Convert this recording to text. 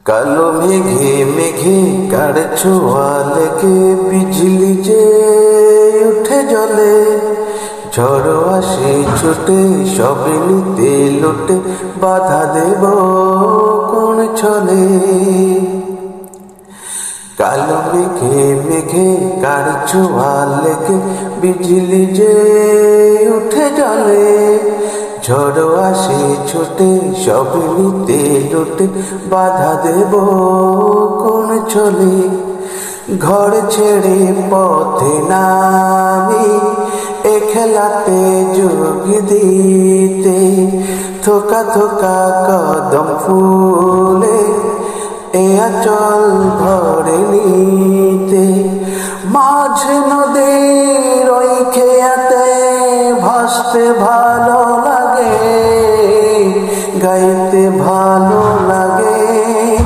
কালো মেঘে মেঘে কার ছোঁয়া লেগে বিজলি যে উঠে জলে, ঝড় আসে ছুটে সব নিতে লোটে, বাধা দেব কোন ছলে। কালো মেঘে মেঘে কার ছোঁয়া লেগে বিজলি যে উঠে জলে, ঝড় আসে ছুটে সব নিতে লোটে, বাধা দেব কোন ছলে। ঘর ছেড়ে পথে নামি এ খেলাতে যোগ দিতে, থোকা থোকা কদম ফুলে এ আঁচল ভরে নিতে। মাঝ নদীর ওই খেয়াতে ভাসতে ভালো লাগে, গাইতে